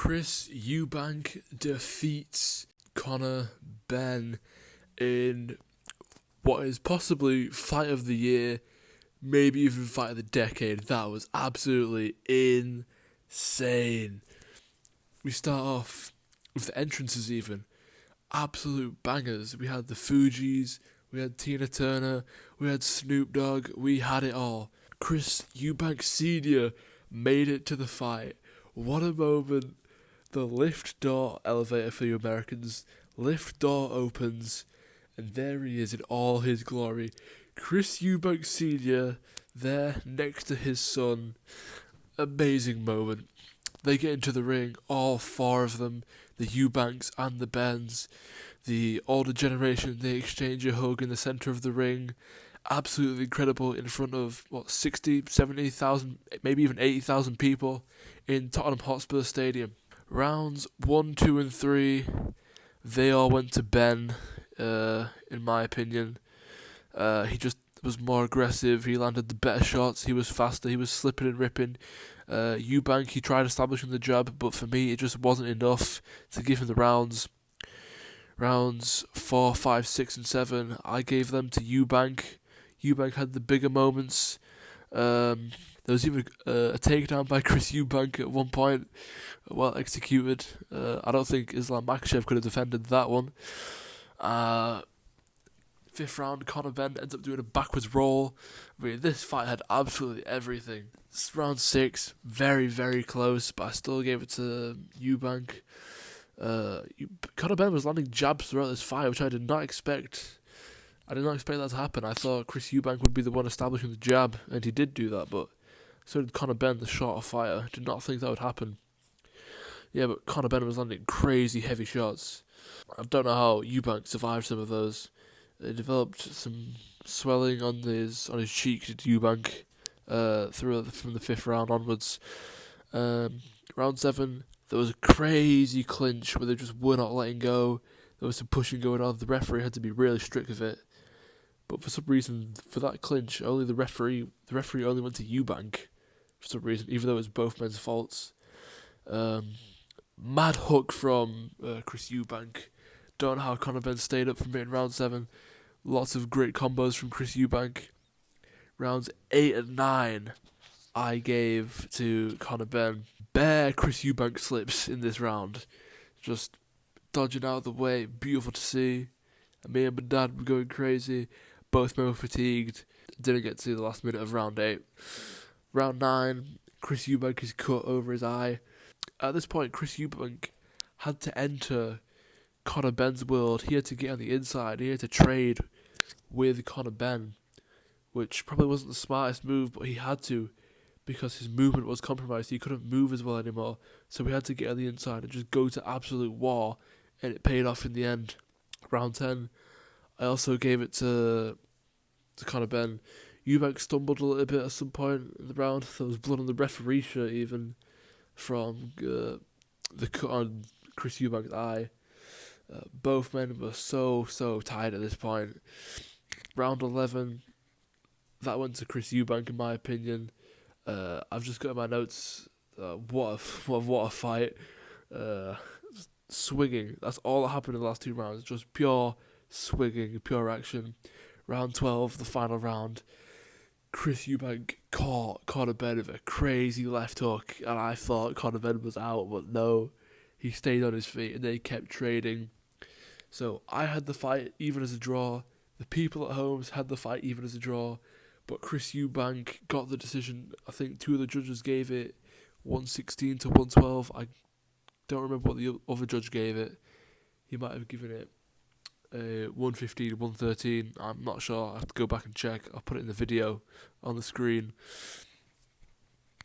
Chris Eubank defeats Conor Benn in what is possibly fight of the year, maybe even fight of the decade. That was absolutely insane. We start off with the entrances even. Absolute bangers. We had the Fugees, we had Tina Turner, we had Snoop Dogg, we had it all. Chris Eubank Sr. made it to the fight. What a moment. The lift door elevator for you Americans. Lift door opens, and there he is in all his glory. Chris Eubank Sr. there next to his son. Amazing moment. They get into the ring, all four of them, the Eubanks and the Benns. The older generation, they exchange a hug in the centre of the ring. Absolutely incredible in front of, 60, 70,000, maybe even 80,000 people in Tottenham Hotspur Stadium. Rounds 1, 2 and 3, they all went to Benn, in my opinion. He just was more aggressive, he landed the better shots, he was faster, he was slipping and ripping. Eubank, he tried establishing the jab, but for me it just wasn't enough to give him the rounds. Rounds 4, 5, 6 and 7, I gave them to Eubank. Eubank had the bigger moments. There was even a takedown by Chris Eubank at one point, well executed. I don't think Islam Makhachev could have defended that one. Fifth round, Conor Benn ends up doing a backwards roll. I mean, this fight had absolutely everything. Round 6, very, very close, but I still gave it to Eubank. Conor Benn was landing jabs throughout this fight, which I did not expect. I did not expect that to happen. I thought Chris Eubank would be the one establishing the jab, and he did do that, but so did Conor Benn, the shorter fighter. Did not think that would happen. Yeah, but Conor Benn was landing crazy heavy shots. I don't know how Eubank survived some of those. He developed some swelling on his cheek to Eubank from the 5th round onwards. Round 7, there was a crazy clinch where they just were not letting go. There was some pushing going on. The referee had to be really strict with it. But for some reason, for that clinch, the referee only went to Eubank for some reason, even though it was both men's faults. Mad hook from Chris Eubank. Don't know how Conor Benn stayed up from it in round 7. Lots of great combos from Chris Eubank. Rounds 8 and 9, I gave to Conor Benn. Bare Chris Eubank slips in this round. Just dodging out of the way, beautiful to see. Me and my dad were going crazy. Both men were fatigued. Didn't get to the last minute of round 8. Round 9, Chris Eubank is cut over his eye. At this point, Chris Eubank had to enter Conor Benn's world. He had to get on the inside. He had to trade with Conor Benn, which probably wasn't the smartest move, but he had to because his movement was compromised. He couldn't move as well anymore, so he had to get on the inside and just go to absolute war, and it paid off in the end. Round 10, I also gave it to Conor Benn. Eubank stumbled a little bit at some point in the round. There was blood on the referee shirt even from the cut on Chris Eubank's eye. Both men were so tired at this point. Round 11, that went to Chris Eubank in my opinion. I've just got in my notes. What a fight! Swinging. That's all that happened in the last 2 rounds. Just pure swinging, pure action. Round 12, the final round. Chris Eubank caught Conor Benn with a crazy left hook, and I thought Conor Benn was out, but no, he stayed on his feet, and they kept trading. So I had the fight even as a draw. The people at home had the fight even as a draw, but Chris Eubank got the decision. I think 2 of the judges gave it 116 to 112. I don't remember what the other judge gave it. He might have given it 115, 113. I'm not sure. I have to go back and check. I'll put it in the video on the screen.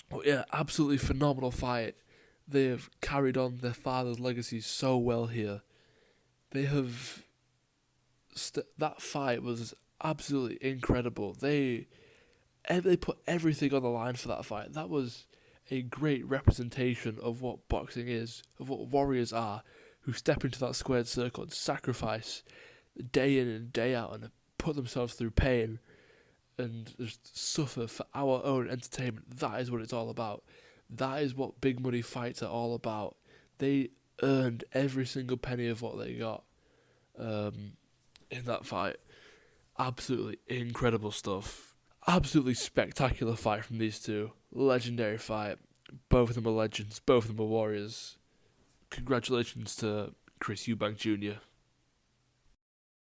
But yeah, absolutely phenomenal fight. They have carried on their father's legacy so well here. They have... that fight was absolutely incredible. They put everything on the line for that fight. That was a great representation of what boxing is, of what warriors are, who step into that squared circle and sacrifice day in and day out and put themselves through pain and just suffer for our own entertainment. That is what it's all about. That is what big money fights are all about. They earned every single penny of what they got in that fight. Absolutely incredible stuff. Absolutely spectacular fight from these two. Legendary fight. Both of them are legends. Both of them are warriors. Congratulations to Chris Eubank Jr.